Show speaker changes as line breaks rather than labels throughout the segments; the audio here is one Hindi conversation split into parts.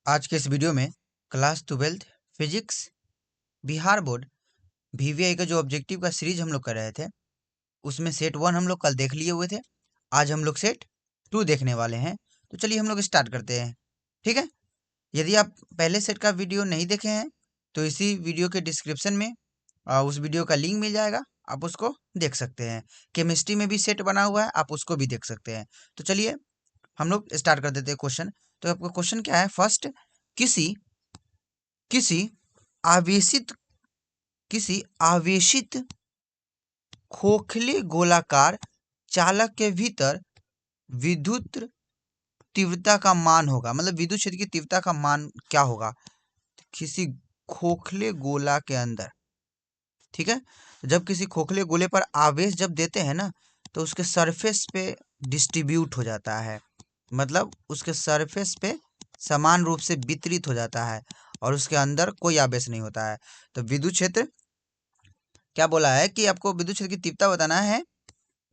आज के इस वीडियो में class 12th physics Bihar board VVI का जो ऑब्जेक्टिव का सीरीज हम लोग कर रहे थे उसमें सेट 1 हम लोग कल देख लिए हुए थे। आज हम लोग सेट 2 देखने वाले हैं। तो चलिए हम लोग स्टार्ट करते हैं। ठीक है, यदि आप पहले सेट का वीडियो नहीं देखे हैं तो इसी वीडियो के डिस्क्रिप्शन में उस वीडियो का लिंक मिल जाएगा, आप उसको देख सकते हैं। केमिस्ट्री में भी सेट बना हुआ है, आप उसको भी देख सकते हैं। तो चलिए हम लोग स्टार्ट कर देते हैं क्वेश्चन। तो आपका क्वेश्चन क्या है? फर्स्ट, किसी किसी आवेशित किसी आवेशित खोखले गोलाकार चालक के भीतर विद्युत तीव्रता का मान होगा, मतलब विद्युत क्षेत्र की तीव्रता का मान क्या होगा किसी खोखले गोला के अंदर। ठीक है, जब किसी खोखले गोले पर आवेश जब देते हैं ना तो उसके सरफेस पे डिस्ट्रीब्यूट हो जाता है, मतलब उसके सरफेस पे समान रूप से वितरित हो जाता है और उसके अंदर कोई आवेश नहीं होता है। तो विद्युत क्षेत्र क्या बोला है कि आपको विद्युत क्षेत्र की तीव्रता बताना है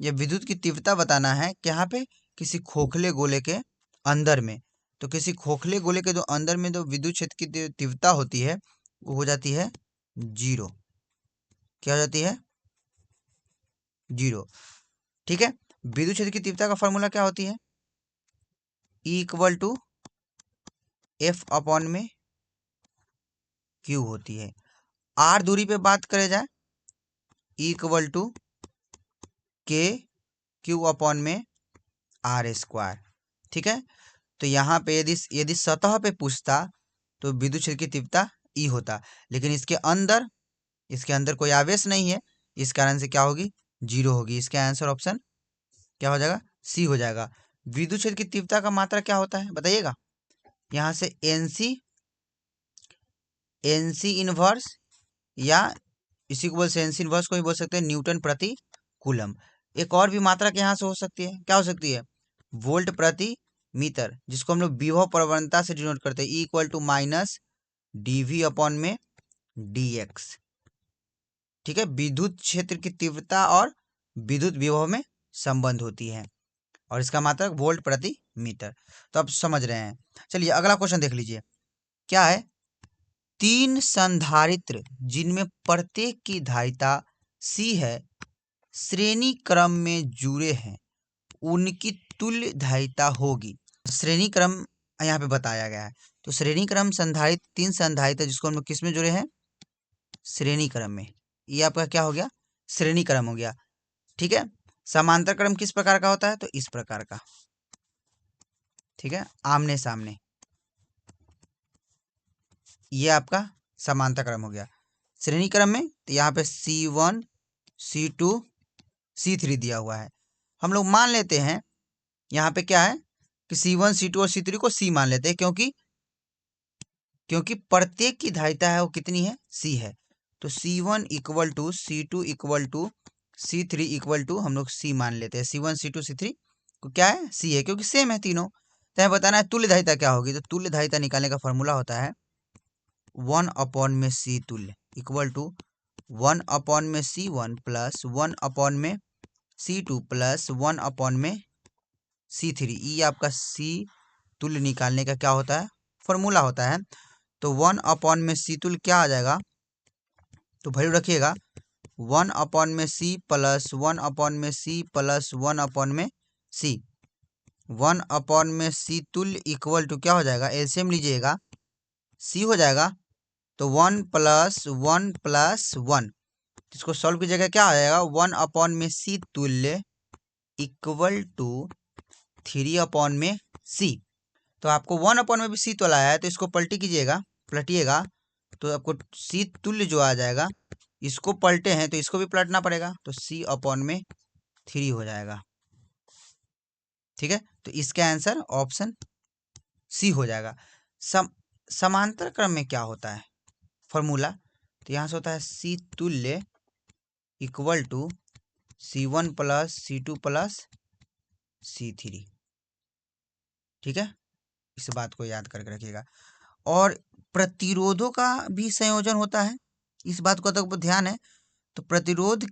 या विद्युत की तीव्रता बताना है यहाँ पे किसी खोखले गोले के अंदर में। तो किसी खोखले गोले के जो अंदर में जो विद्युत क्षेत्र की तीव्रता होती है वो हो जाती है 0। क्या हो जाती है? 0। ठीक है, विद्युत क्षेत्र की तीव्रता का फॉर्मूला क्या होती है? E equal to F upon में क्यू होती है। आर दूरी पे बात करे जाए E equal to K Q upon में आर स्क्वायर। ठीक है, तो यहाँ पे यदि सतह पे पूछता तो विद्युत क्षेत्र की तीव्रता ई होता, लेकिन इसके अंदर कोई आवेश नहीं है, इस कारण से क्या होगी? 0 होगी। इसका आंसर ऑप्शन क्या हो जाएगा? सी हो जाएगा। विद्युत क्षेत्र की तीव्रता का मात्रा क्या होता है बताइएगा? यहाँ से एनसी इनवर्स, या इसी को बोल एनसी इनवर्स को भी बोल सकते हैं न्यूटन प्रति कूलम। एक और भी मात्रा के यहाँ से हो सकती है, क्या हो सकती है? वोल्ट प्रति मीटर, जिसको हम लोग विभव प्रवणता से डिनोट करते हैं। E equal to minus DV upon में डीएक्स। ठीक है, विद्युत क्षेत्र की तीव्रता और विद्युत विभव में संबंध होती है और इसका मात्रक वोल्ट प्रति मीटर। तो आप समझ रहे हैं। चलिए अगला क्वेश्चन देख लीजिए, क्या है? 3 संधारित्र जिनमें प्रत्येक की धारिता C है, श्रेणी क्रम में जुड़े हैं, उनकी तुल्य धारिता होगी। श्रेणी क्रम यहाँ पे बताया गया है। तो श्रेणी क्रम संधारित्र 3 संधारित्र जिसको हम लोग किस में जुड़े हैं? श्रेणी क्रम में। ये आपका क्या हो गया? श्रेणी क्रम हो गया। ठीक है, समांतर क्रम किस प्रकार का होता है? तो इस प्रकार का। ठीक है, आमने सामने, ये आपका समांतर क्रम हो गया। श्रेणी क्रम में तो यहाँ पे C1 C2 C3 दिया हुआ है। हम लोग मान लेते हैं यहाँ पे क्या है कि C1 C2 और C3 को C मान लेते हैं, क्योंकि प्रत्येक की धारिता है वो कितनी है? C है। तो C1 equal to C2 equal to C3 equal to हम लोग C मान लेते हैं। C1 C2 C3 को क्या है? C है, क्योंकि सेम है तीनों। तो हमें बताना है तुल्य धारिता क्या होगी। तो तुल्य धारिता निकालने का फॉर्मूला होता है 1 अपॉन में C तुल्य इक्वल टू 1 अपॉन में C1 प्लस 1 अपॉन में C2 प्लस 1 अपॉन में C3। ये आपका C तुल्य निकालने का क्या होता है? फॉर्मूला होता है। तो 1 अपॉन में C तुल्य क्या आ जाएगा? तो वैल्यू रखिएगा 1 अपॉन में C प्लस 1 अपॉन में C प्लस 1 अपॉन में C। 1 अपॉन में C तुल्य इक्वल टू क्या हो जाएगा? एलसीएम लीजिएगा, C हो जाएगा तो 1 प्लस 1 प्लस 1, इसको सॉल्व कीजिएगा क्या आ जाएगा? 1 अपॉन में C तुल्य इक्वल टू 3 अपॉन में C। तो आपको 1 अपॉन में भी C तुल्य आया है, तो इसको पलटिएगा तो आपको C तुल्य जो आ जाएगा, इसको पलटे हैं तो इसको भी पलटना पड़ेगा, तो C अपॉन में 3 हो जाएगा। ठीक है, तो इसका आंसर ऑप्शन C हो जाएगा। समांतर क्रम में क्या होता है फॉर्मूला? तो यहाँ से होता है C तुल्य equal to C1 plus C2 plus C3। ठीक है, इस बात को याद करके रखिएगा। और प्रतिरोधों का भी संयोजन होता है, इस बात को तक ध्यान है। तो प्रतिरोध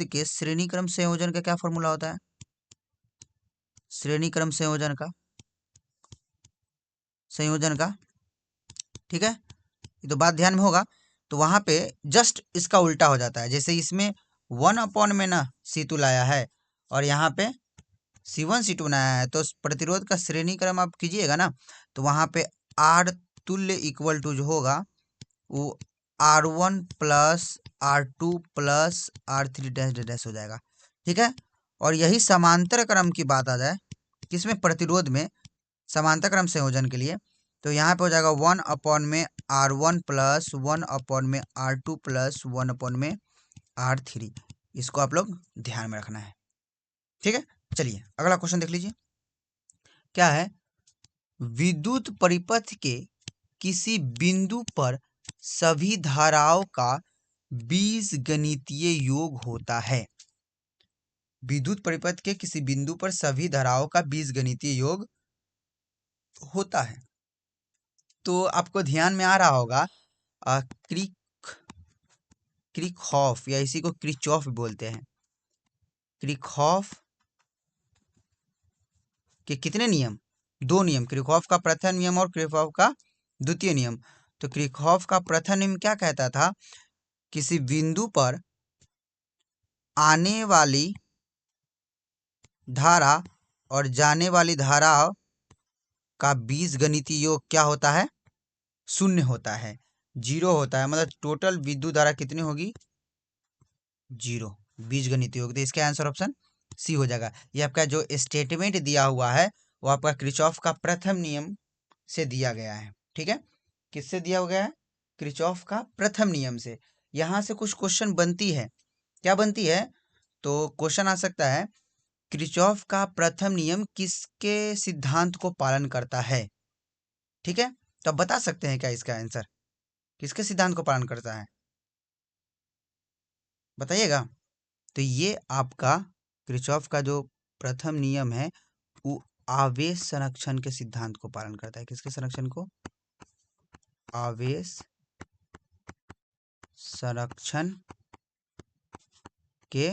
के श्रेणी क्रम संयोजन का क्या फॉर्मूला होता है? श्रेणी क्रम संयोजन का संयोजन का, ठीक है, ये तो बात ध्यान में होगा। तो वहां पे जस्ट इसका उल्टा हो जाता है, जैसे इसमें 1 में ना C2 लाया है और यहाँ पे C1 C2 बनाया है, तो प्रतिरोध का श्रेणी क्रम आप कीजिएगा ना, तो वहां पे R तुल्य इक्वल टू जो होगा वो R1 plus R2 plus R3 dash dash dash हो जाएगा, ठीक है। और यही समांतर क्रम की बात आ जाए किसमें, प्रतिरोध में, समांतर क्रम संयोजन के लिए, तो यहाँ पे हो जाएगा 1 में R1 प्लस 1 में R2 प्लस 1 में R3। इसको आप लोग ध्यान में रखना है, ठीक है। चलिए अगला क्वेश्चन देख लीजिए, क्या है, विद्युत परिपथ के किसी बिंदु पर सभी धाराओं का बीजगणितीय योग होता है। विद्युत परिपथ के किसी बिंदु पर सभी धाराओं का बीजगणितीय योग होता है। तो आपको ध्यान में आ रहा होगा क्रिकहॉफ या इसी को क्रिचॉफ बोलते हैं। क्रिकहॉफ के कितने नियम, 2 नियम, क्रिकहॉफ का प्रथम नियम और क्रिकहॉफ का द्वितीय नियम। तो क्रिकहॉफ का प्रथम नियम क्या कहता था, किसी बिंदु पर आने वाली धारा और जाने वाली धारा का बीजगणितीय योग क्या होता है, 0 होता है, 0 होता है, मतलब टोटल विद्युत धारा कितनी होगी, 0, बीजगणितीय योग। तो इसका आंसर ऑप्शन सी हो जाएगा। ये आपका जो स्टेटमेंट दिया हुआ है वो आपका क्रिचॉफ का प्रथम नियम से दिया गया है, ठीक है। किससे दिया गया है, क्रिचॉफ का प्रथम नियम से। यहाँ से कुछ क्वेश्चन बनती है, क्या बनती है, तो क्वेश्चन आ सकता है क्रिचॉफ का प्रथम नियम किसके सिद्धांत को पालन करता है, ठीक है। तो आप बता सकते हैं क्या इसका आंसर, किसके सिद्धांत को पालन करता है, बताइएगा। तो ये आपका क्रिचॉफ का जो प्रथम नियम है वो आवेश संरक्षण के सिद्धांत को पालन करता है। किसके संरक्षण को, आवेश संरक्षण के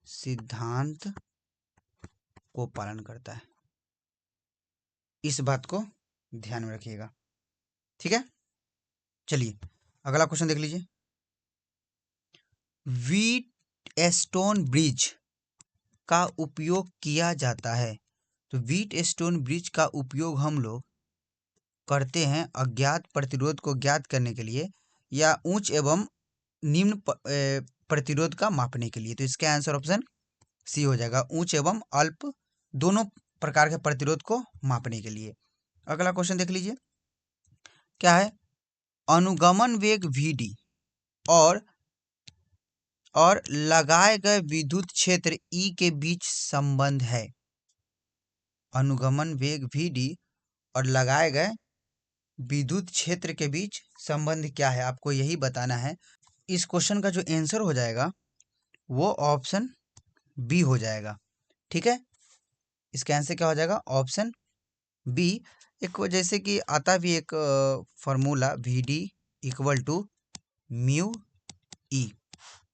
सिद्धांत को पालन करता है। इस बात को ध्यान में रखिएगा, ठीक है। चलिए अगला क्वेश्चन देख लीजिए, व्हीटस्टोन ब्रिज का उपयोग किया जाता है। तो व्हीटस्टोन ब्रिज का उपयोग हम लोग करते हैं अज्ञात प्रतिरोध को ज्ञात करने के लिए या उच्च एवं निम्न प्रतिरोध का मापने के लिए। तो इसका आंसर ऑप्शन सी हो जाएगा, उच्च एवं अल्प दोनों प्रकार के प्रतिरोध को मापने के लिए। अगला क्वेश्चन देख लीजिए, क्या है, अनुगमन वेग Vd और लगाए गए विद्युत क्षेत्र E के बीच संबंध है। अनुगमन वेग Vd और लगाए गए विद्युत क्षेत्र के बीच संबंध क्या है, आपको यही बताना है। इस क्वेश्चन का जो आंसर हो जाएगा वो ऑप्शन बी हो जाएगा, ठीक है। इसका आंसर क्या हो जाएगा, ऑप्शन बी। एक जैसे कि आता भी एक formula Vd equal to mu E,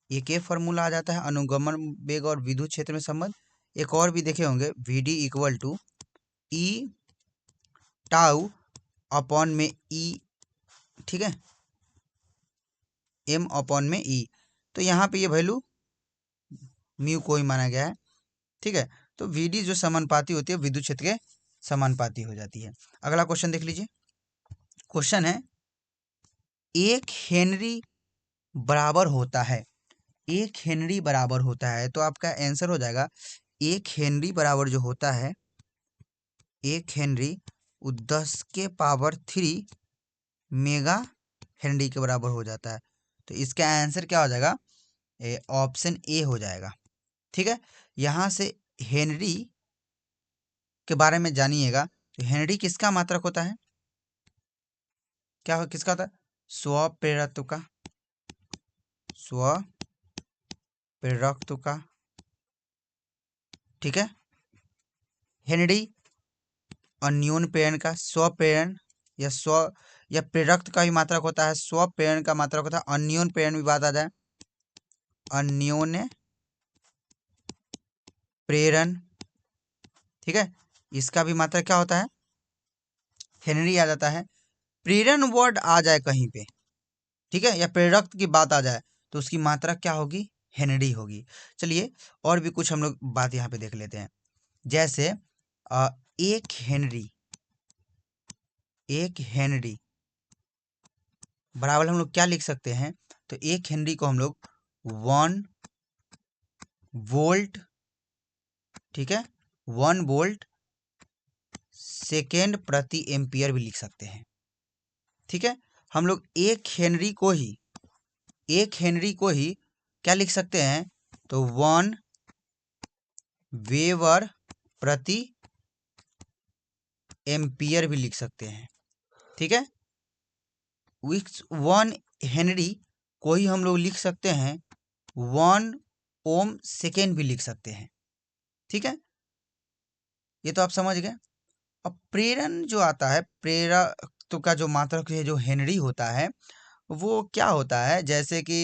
एक ये फार्मूला आ जाता है अनुगमन वेग और विद्युत क्षेत्र में संबंध। एक और भी देखे होंगे, Vd equal to E tau upon में ई, ठीक है, m अपॉन में ई। तो यहाँ पे ये वैल्यू म्यू को ही माना गया है, ठीक है। तो Vd जो समानुपाती होती है विद्युत क्षेत्र के समानुपाती हो जाती है। अगला क्वेश्चन देख लीजिए, क्वेश्चन है 1 हेनरी बराबर होता है, 1 हेनरी बराबर होता है। तो आपका आंसर हो जाएगा 1 हेनरी बराबर जो होता है, 1 हेनरी 10⁻³ मेगा हेनरी के बराबर हो जाता है। तो इसका आंसर क्या हो जाएगा, ऑप्शन ए हो जाएगा, ठीक है। यहाँ से हेनरी के बारे में जानिएगा। तो हेनरी किसका मात्रक होता है, क्या हो, किसका होता है, स्वप्रेरकत्व का, स्वप्रेरकत्व का, ठीक है। हेनरी अन्योन प्रेरण का, स्वप्रेरण या प्रेरक का भी मात्रक होता है, स्वप्रेरण का मात्रक होता है, अन्योन प्रेरण भी बात आ जाए, अन्योन प्रेरण, ठीक है, इसका भी मात्रक क्या होता है, हेनरी आ जाता है। प्रेरण वर्ड आ जाए कहीं पे, ठीक है, या प्रेरक की बात आ जाए तो उसकी मात्रा क्या होगी, हेनरी होगी। चलिए और भी कुछ हम लोग बात यहाँ पे देख लेते हैं। जैसे एक हेनरी, एक हेनरी बराबर हम लोग क्या लिख सकते हैं, तो एक हेनरी को हम लोग 1 वोल्ट, ठीक है, 1 वोल्ट सेकेंड प्रति एम्पियर भी लिख सकते हैं। ठीक है, हम लोग एक हेनरी को ही, एक हेनरी को ही क्या लिख सकते हैं, तो 1 वेबर प्रति एम्पियर भी लिख सकते हैं। ठीक है, 1 हेनरी को ही हम लोग लिख सकते हैं 1 ओम सेकेंड भी लिख सकते हैं। ठीक है, ये तो आप समझ गए। अब प्रेरण जो आता है, प्रेरक का जो मात्रक है, जो हेनरी होता है, वो क्या होता है, जैसे कि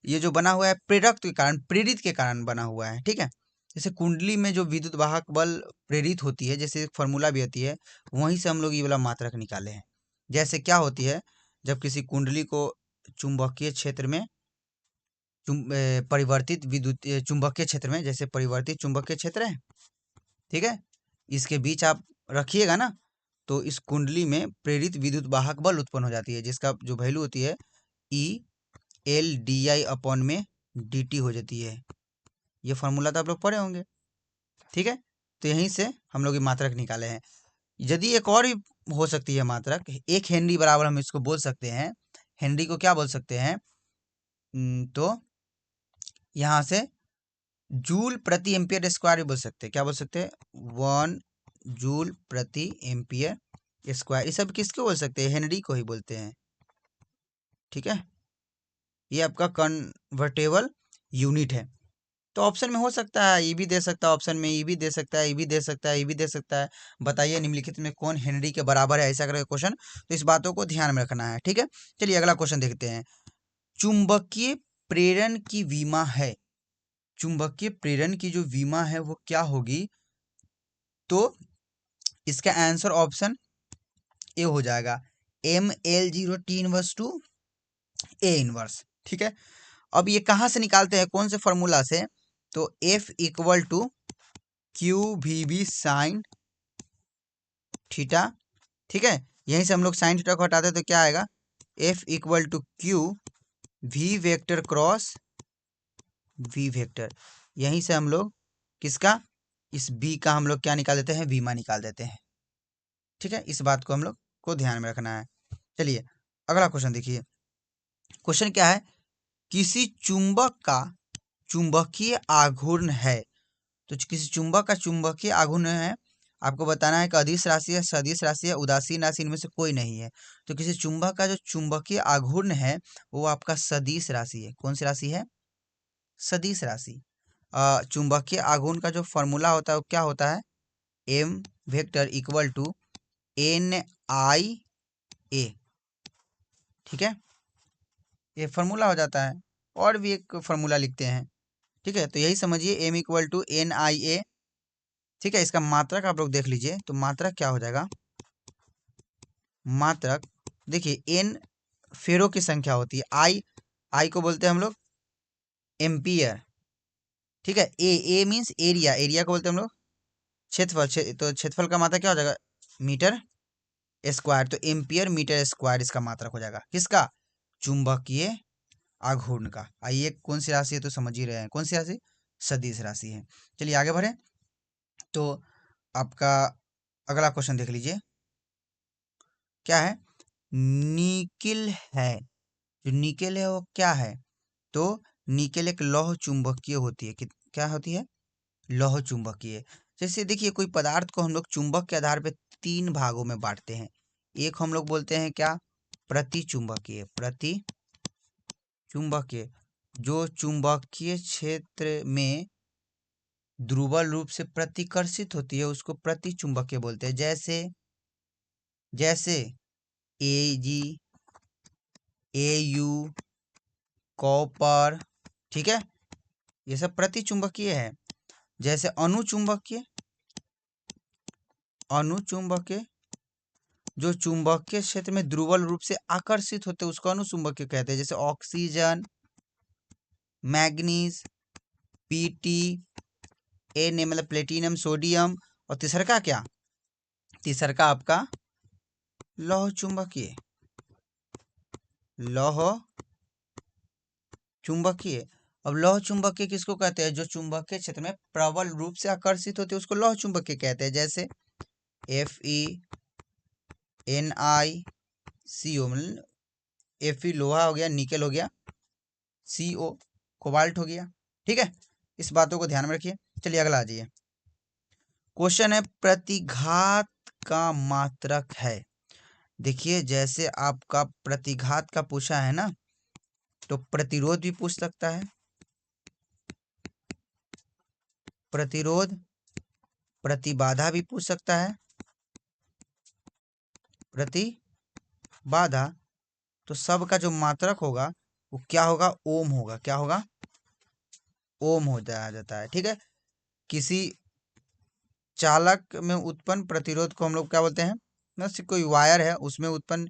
ये जो बना हुआ है प्रेरक के कारण, प्रेरित के कारण बना हुआ है। ठीक है, जैसे कुंडली में जो विद्युत वाहक बल प्रेरित होती है, जैसे एक फॉर्मूला भी होती है, वहीं से हम लोग ये वाला मात्रक निकाले हैं। जैसे क्या होती है, जब किसी कुंडली को चुंबकीय क्षेत्र में परिवर्तित विद्युत चुंबकीय क्षेत्र में, जैसे परिवर्तित चुंबकीय क्षेत्र है, ठीक है, इसके बीच आप रखिएगा ना, तो इस कुंडली में प्रेरित विद्युत वाहक बल उत्पन्न हो जाती है, जिसका जो वैल्यू होती है E/L/di/में dt हो जाती है। ये फार्मूला तो आप लोग पढ़े होंगे। ठीक है, तो यहीं से हम लोग ये मात्रक निकाले हैं। यदि एक और भी हो सकती है मात्रक, एक हेनरी बराबर हम इसको बोल सकते हैं, हेनरी को क्या बोल सकते हैं, तो यहाँ से जूल प्रति एम्पियर स्क्वायर भी बोल सकते हैं। क्या बोल सकते हैं, 1 जूल प्रति एम्पियर स्क्वायर। ये सब किसको बोल सकते हैं, हेनरी को ही बोलते हैं। ठीक है, ये आपका कन्वर्टेबल यूनिट है। तो ऑप्शन में हो सकता है ये भी दे सकता है, ऑप्शन में ये भी दे सकता है, ये भी दे सकता है, ये भी दे सकता है। बताइए निम्नलिखित में कौन हेनरी के बराबर है, ऐसा करके क्वेश्चन, तो इस बातों को ध्यान में रखना है। ठीक है, चलिए अगला क्वेश्चन देखते हैं। चुंबकीय प्रेरण की विमा है, चुंबकीय प्रेरण की जो विमा है वो क्या होगी, तो इसका आंसर ऑप्शन ए हो जाएगा, ML0T−2 A−1। ठीक है, अब ये कहाँ से निकालते हैं, कौन से फॉर्मूला से, तो F=QVB साइन थीटा। ठीक है, यहीं से हम लोग साइन थीटा को हटाते हैं तो क्या आएगा, F=Q V वेक्टर। यहीं से हम लोग किसका, इस बी का हम लोग क्या निकाल देते हैं, बीमा निकाल देते हैं। ठीक है, इस बात को हम लोग को ध्यान में रखना है। चलिए अगला क्वेश्चन देखिए। क्वेश्चन क्या है, किसी चुंबक का चुंबकीय आघूर्ण है, तो किसी चुंबक का चुंबकीय आघूर्ण है, आपको बताना है कि अदिश राशि है, सदिश राशि है, उदासीन राशि, इनमें से कोई नहीं है। तो किसी चुंबक का जो चुंबकीय आघूर्ण है वो आपका सदिश राशि है। कौन सी राशि है, सदिश राशि। चुंबकीय आघूर्ण का जो फॉर्मूला होता है वो क्या होता है, M=NIA। ठीक है, ये फार्मूला हो जाता है। और भी एक फार्मूला लिखते हैं। ठीक है, तो यही समझिए M=NIA। ठीक है, इसका मात्रक आप लोग देख लीजिए, तो मात्रक क्या हो जाएगा, मात्रक देखिए n फेरों की संख्या होती है, आई को बोलते हैं हम लोग एम्पियर। ठीक है, ए मीन्स एरिया, एरिया को बोलते हैं हम लोग क्षेत्रफल, तो क्षेत्रफल का मात्रक क्या हो जाएगा, मीटर स्क्वायर। तो एम्पियर मीटर स्क्वायर इसका मात्रक हो जाएगा, किसका, चुंबकीय आघूर्ण का। आइए कौन सी राशि है, तो समझ ही रहे हैं कौन सी राशि, सदिश राशि है। चलिए आगे बढ़े, तो आपका अगला क्वेश्चन देख लीजिए। क्या है, निकिल है, जो निकेल है वो क्या है, तो निकेल एक लौह चुंबकीय होती है। क्या होती है, लौह चुंबकीय। जैसे देखिए कोई पदार्थ को हम लोग चुंबक के आधार पे 3 भागों में बांटते हैं। एक हम लोग बोलते हैं क्या, प्रति चुंबकीय, प्रति चुंबकीय, जो चुंबकीय क्षेत्र में ध्रुवल रूप से प्रतिकर्षित होती है उसको प्रति चुंबकीय बोलते हैं। जैसे जैसे Ag, Au, कॉपर। ठीक है, ये सब प्रति चुंबकीय है। जैसे अणुचुंबकीय, अणुचुंबकीय जो चुंबकीय क्षेत्र में ध्रुवल रूप से आकर्षित होते हैं उसको अनुचुंबकीय कहते हैं, जैसे ऑक्सीजन, मैग्नीज, पीटी, एन मतलब प्लेटिनम, सोडियम, और तीसरा क्या, तीसरा आपका लौह चुंबकीय, लौह चुंबकीय। अब लौह चुंबकीय किसको कहते हैं, जो चुंबकीय क्षेत्र में प्रबल रूप से आकर्षित होते हैं उसको लौह चुंबकीय कहते हैं, जैसे FeNiCO, मतलब Fe लोहा हो गया, निकेल हो गया, CO कोबाल्ट हो गया। ठीक है, इस बातों को ध्यान में रखिए। चलिए अगला आ जाइए। क्वेश्चन है प्रतिघात का मात्रक है। देखिए जैसे आपका प्रतिघात का पूछा है ना, तो प्रतिरोध भी पूछ सकता है, प्रतिरोध, प्रतिबाधा भी पूछ सकता है, प्रतिबाधा। तो सब का जो मात्रक होगा वो क्या होगा, ओम होगा। क्या होगा, ओम हो जाता है। ठीक है, किसी चालक में उत्पन्न प्रतिरोध को हम लोग क्या बोलते हैं, जैसे कोई वायर है उसमें उत्पन्न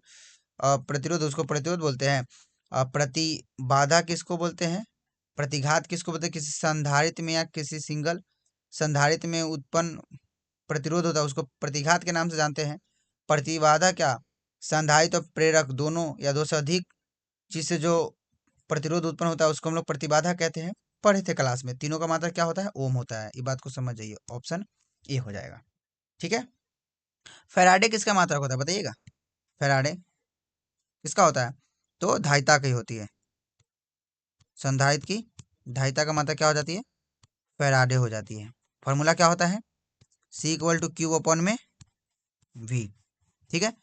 प्रतिरोध, उसको प्रतिरोध बोलते हैं। प्रतिबाधा किसको बोलते हैं, प्रतिघात किसको बोलते हैं, किसी संधारित्र में या किसी सिंगल संधारित्र में उत्पन्न प्रतिरोध होता है उसको प्रतिघात के नाम से जानते हैं। प्रतिबाधा क्या, संधारित्र और प्रेरक दोनों या दो से अधिक चीज से जो प्रतिरोध उत्पन्न होता है उसको हम लोग प्रतिबाधा कहते हैं। पढ़े थे क्लास में, तीनों का मात्रक क्या होता है, ओम होता है। ये बात को समझ जाइए, ऑप्शन ए हो जाएगा। ठीक है, फैराडे किसका मात्रक होता है बताइएगा, फैराडे किसका होता है, तो धारिता की होती है, संधारित्र की धारिता का मात्रक क्या हो जाती है, फैराडे हो जाती है। फॉर्मूला क्या होता है, C=Q/V। ठीक है,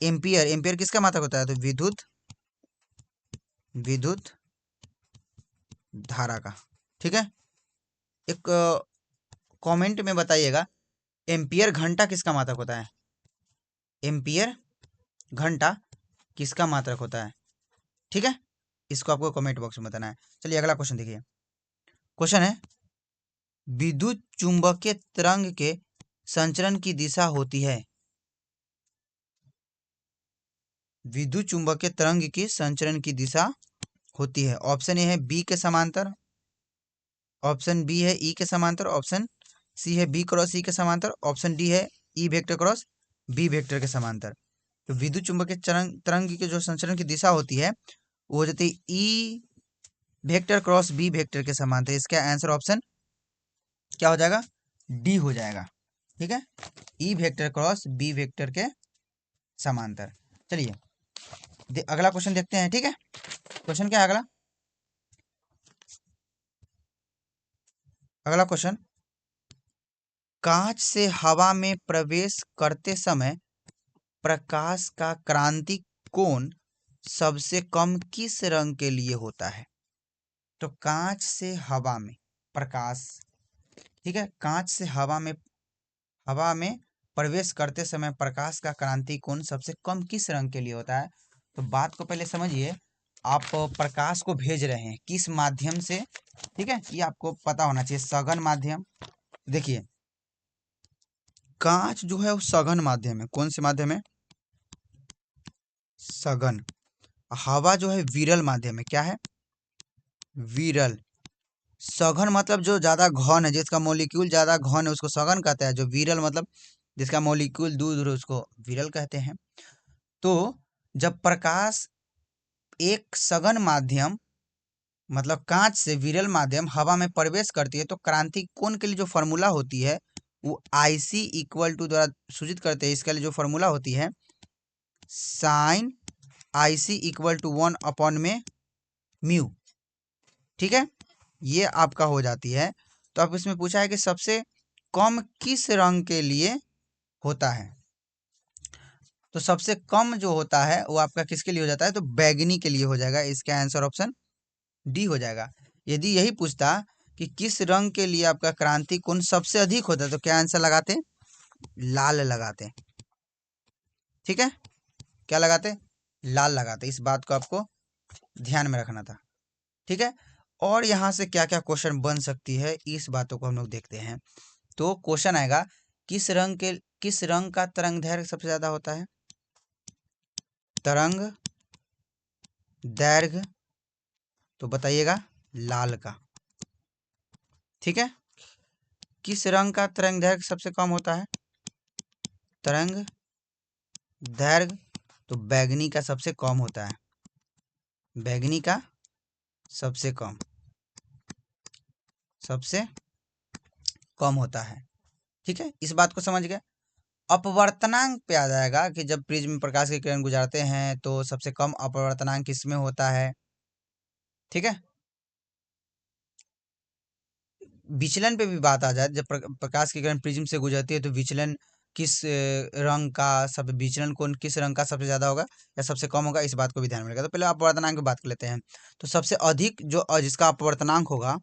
एम्पियर, एम्पियर किसका मात्रक होता है, तो विद्युत धारा का। ठीक है, एक कमेंट में बताइएगा एम्पियर घंटा किसका मात्रक होता है, एम्पियर घंटा किसका मात्रक होता है। ठीक है, इसको आपको कमेंट बॉक्स में बताना है। चलिए अगला क्वेश्चन देखिए। क्वेश्चन है विद्युत चुंबकीय तरंग के संचरण की दिशा होती है, विद्युत चुंबकीय तरंग की संचरण की दिशा होती है। ऑप्शन ए है बी के समांतर, ऑप्शन बी है ई के समांतर, ऑप्शन सी है बी क्रॉस ई के समांतर, ऑप्शन डी है E vector cross B vector के समांतर। तो विद्युत चुंबकीय तरंग की जो संचरण की दिशा होती है वो हो जाती है E vector cross B vector के समांतर। इसका आंसर ऑप्शन क्या हो जाएगा, डी हो जाएगा। ठीक है, E vector cross B vector के समांतर। चलिए अगला क्वेश्चन देखते हैं। ठीक है, क्वेश्चन क्या है अगला, अगला क्वेश्चन, कांच से हवा में प्रवेश करते समय प्रकाश का क्रांतिक कोण सबसे कम किस रंग के लिए होता है। तो कांच से हवा में प्रकाश, ठीक है, कांच से हवा में प्रवेश करते समय प्रकाश का क्रांतिक कोण सबसे कम किस रंग के लिए होता है। तो बात को पहले समझिए, आप प्रकाश को भेज रहे हैं किस माध्यम से, ठीक है, ये आपको पता होना चाहिए, सघन माध्यम। देखिए कांच जो है वो सघन माध्यम है, कौन से माध्यम है, सघन। हवा जो है विरल माध्यम है, क्या है, विरल। सघन मतलब जो ज्यादा घन है, जिसका मॉलिक्यूल ज्यादा घन है उसको सघन कहते हैं, जो विरल मतलब जिसका मॉलिक्यूल दूर दूर है उसको विरल कहते हैं। तो जब प्रकाश एक सघन माध्यम मतलब कांच से विरल माध्यम हवा में प्रवेश करती है तो क्रांतिक कोण के लिए जो फॉर्मूला होती है वो IC द्वारा सूचित करते हैं। इसके लिए जो फॉर्मूला होती है साइन IC=1 में म्यू। ठीक है, ये आपका हो जाती है। तो अब इसमें पूछा है कि सबसे कम किस रंग के लिए होता है, तो सबसे कम जो होता है वो आपका किसके लिए हो जाता है, तो बैगनी के लिए हो जाएगा। इसका आंसर ऑप्शन डी हो जाएगा। यदि यही पूछता कि किस रंग के लिए आपका क्रांति कोण सबसे अधिक होता है तो क्या आंसर लगाते, लाल लगाते। ठीक है, क्या लगाते, लाल लगाते। इस बात को आपको ध्यान में रखना था। ठीक है, और यहाँ से क्या क्या क्वेश्चन बन सकती है इस बातों को हम लोग देखते हैं। तो क्वेश्चन आएगा किस रंग का तरंग दैर्घ्य सबसे ज्यादा होता है, तरंग दैर्घ्य, तो बताइएगा लाल का। ठीक है, किस रंग का तरंग दैर्घ्य सबसे कम होता है? तरंग दैर्घ्य तो बैगनी का सबसे कम होता है, बैगनी का सबसे कम होता है। ठीक है, इस बात को समझ गए। अपवर्तनांक पे आ जाएगा कि जब प्रिज्म में प्रकाश की किरण गुजारते हैं तो सबसे कम अपवर्तनांक किसमें होता है। ठीक है, विचलन पे भी बात आ जाए, जब प्रकाश की किरण प्रिज्म से गुजरती है तो विचलन किस रंग का सब विचलन कौन किस रंग का सबसे ज्यादा होगा या सबसे कम होगा, इस बात को भी ध्यान में रखेगा। तो पहले अपवर्तनांक की बात कर लेते हैं। तो सबसे अधिक जो जिसका अपवर्तनांक होगा,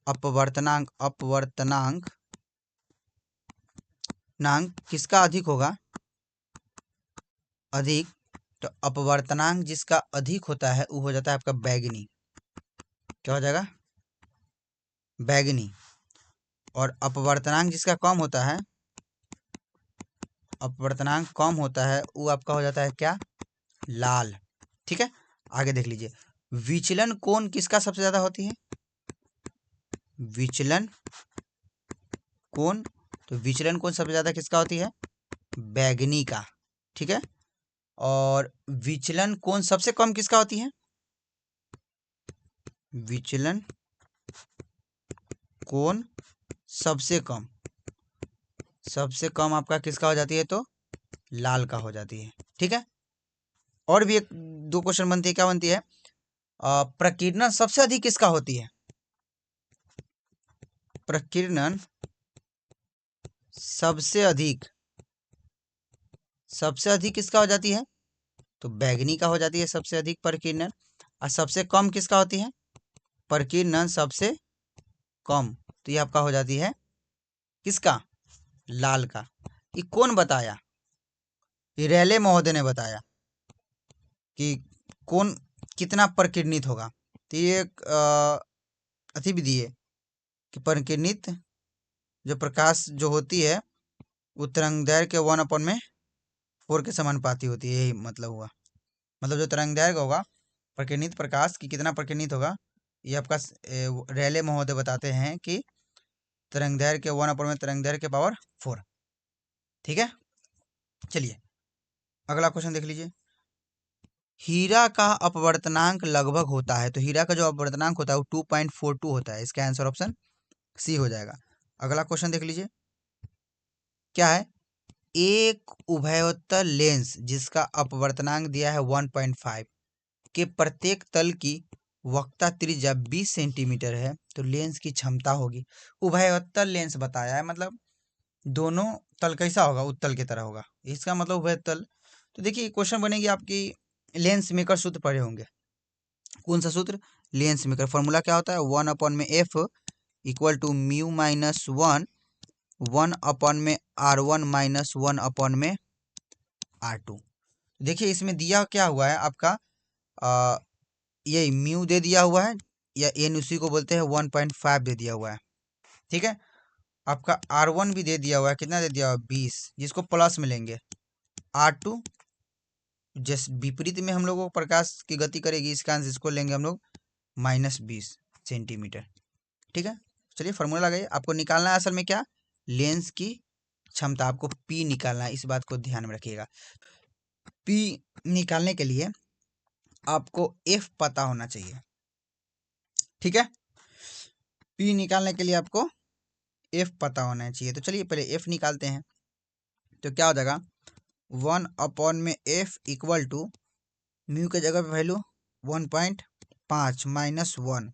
अपवर्तनांक किसका अधिक होगा? अधिक, तो अपवर्तनांक जिसका अधिक होता है वो हो जाता है आपका बैगनी। क्या हो जाएगा? बैगनी। और अपवर्तनांक जिसका कम होता है, अपवर्तनांक कम होता है वो आपका हो जाता है क्या? लाल। ठीक है, आगे देख लीजिए। विचलन कोण किसका सबसे ज्यादा होती है? विचलन कोण, तो विचलन कोण सबसे ज्यादा किसका होती है? बैगनी का। ठीक है, और विचलन कोण सबसे कम किसका होती है? विचलन कोण सबसे कम आपका किसका हो जाती है? तो लाल का हो जाती है। ठीक है, और भी एक दो क्वेश्चन बनती है, क्या बनती है? प्रकीर्णन सबसे अधिक किसका होती है? प्रकीर्णन सबसे अधिक किसका हो जाती है? तो बैगनी का हो जाती है सबसे अधिक प्रकीर्णन। और सबसे कम किसका होती है? प्रकीर्णन सबसे कम, तो ये आपका हो जाती है किसका? लाल का। ये कौन बताया? ये रेले महोदय ने बताया कि कौन कितना प्रकीर्णित होगा। तो ये एक अति विधि है कि प्रकीर्णित जो प्रकाश जो होती है वो तरंगदैर्घ्य के 1/4 के समानुपाती होती है, यही मतलब हुआ। मतलब जो तरंगदैर्घ्य होगा प्रकीर्णित प्रकाश की कितना प्रकीर्णित होगा, ये आपका रेले महोदय बताते हैं कि तरंगदैर्घ्य के 1/में तरंगदैर्घ्य के पावर 4। ठीक है, चलिए अगला क्वेश्चन देख लीजिए। हीरा का अपवर्तनांक लगभग होता है, तो हीरा का जो अपवर्तनांक होता है वो 2.42 होता है। इसका आंसर ऑप्शन सी हो जाएगा। अगला क्वेश्चन देख लीजिए, क्या है? एक उभयोत्तल लेंस जिसका अपवर्तनांक दिया है 1.5 के प्रत्येक तल की वक्रता त्रिज्या 20 सेंटीमीटर है, तो लेंस की क्षमता होगी। उभयोत्तल लेंस बताया है, मतलब दोनों तल कैसा होगा? उत्तल की तरह होगा, इसका मतलब उभयतल। तो देखिए क्वेश्चन बनेगी आपकी, लेंस मेकर सूत्र पढ़े होंगे। कौन सा सूत्र? लेंस मेकर फॉर्मूला क्या होता है? 1/f equal to mu minus 1/r1 minus 1/r2। देखिए इसमें दिया क्या हुआ है आपका, ये म्यू दे दिया हुआ है, या एन उसी को बोलते हैं 1.5 दे दिया हुआ है। ठीक है, आपका R1 भी दे दिया हुआ है, कितना दे दिया हुआ है? 20, जिसको प्लस में लेंगे। R2 जिस विपरीत में हम लोगों को प्रकाश की गति करेगी, इसका आंसर इसको लेंगे हम लोग -20 सेंटीमीटर। ठीक है, चलिए फॉर्मूला लगाइए। आपको निकालना है असल में क्या? लेंस की क्षमता, आपको P निकालना है, इस बात को ध्यान में रखिएगा। P निकालने के लिए आपको F पता होना चाहिए। ठीक है, P निकालने के लिए आपको F पता होना चाहिए। तो चलिए पहले F निकालते हैं। तो क्या हो जाएगा? 1/f इक्वल टू म्यू के जगह पे value 1.5 minus 1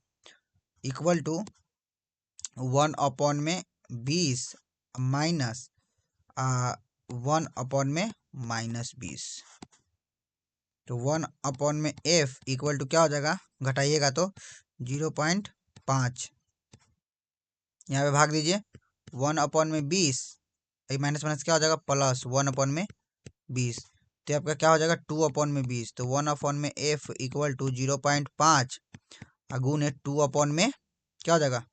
equal to 1/20 minus 1/20। तो 1/f इक्वल टू क्या हो जाएगा? घटाइएगा तो 0.5, यहाँ पे भाग दीजिए। 1/20 माइनस माइनस क्या हो जाएगा? प्लस 1/20, तो आपका क्या हो जाएगा? 2/20। तो 1/f इक्वल टू 0.5 गुण है 2 में क्या हो जाएगा?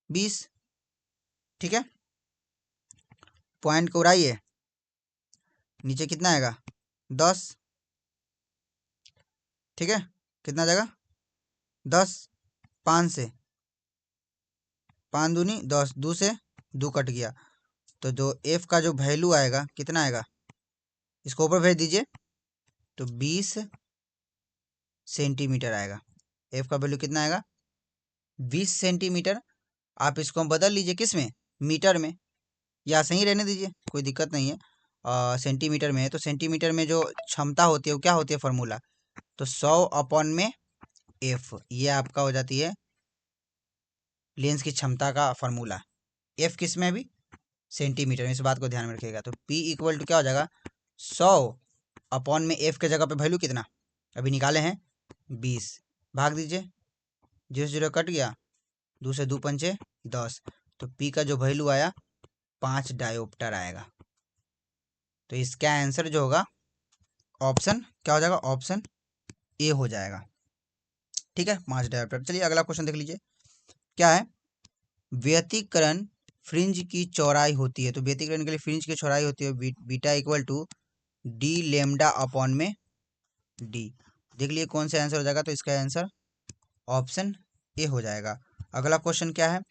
20। ठीक है, पॉइंट को उड़ाइए, नीचे कितना आएगा? 10। ठीक है, कितना जाएगा 10, 5 से 5 दूनी 10, 2 से 2 कट गया, तो जो एफ का जो वैल्यू आएगा कितना आएगा, इसको ऊपर भेज दीजिए, तो 20 सेंटीमीटर आएगा। एफ का वैल्यू कितना आएगा 20 सेंटीमीटर। आप इसको बदल लीजिए किस में, मीटर में, या सही रहने दीजिए, कोई दिक्कत नहीं है। सेंटीमीटर में है तो सेंटीमीटर में जो क्षमता होती है वो क्या होती है फॉर्मूला, तो 100 अपॉन में एफ, ये आपका हो जाती है लेंस की क्षमता का फॉर्मूला। एफ किस में भी, सेंटीमीटर में, इस बात को ध्यान में रखिएगा। तो पी इक्वल टू क्या हो जाएगा 100 अपॉन में एफ के जगह पे वैल्यू कितना अभी निकाले हैं 20, भाग दीजिए, 0 0 कट गया, 2 से 2 पंचे 10, तो पी का जो वैल्यू आया 5 डायोप्टर आएगा। तो इसका आंसर जो होगा ऑप्शन क्या हो जाएगा, ऑप्शन ए हो जाएगा। ठीक है, 5 डायोप्टर। चलिए अगला क्वेश्चन देख लीजिए क्या है, व्यतिकरण फ्रिंज की चौड़ाई होती है, तो व्यतिकरण के लिए फ्रिंज की चौड़ाई होती है beta equal to D lambda upon में डी। देख लिए कौन सा आंसर हो जाएगा, तो इसका आंसर ऑप्शन ए हो जाएगा। अगला क्वेश्चन क्या है,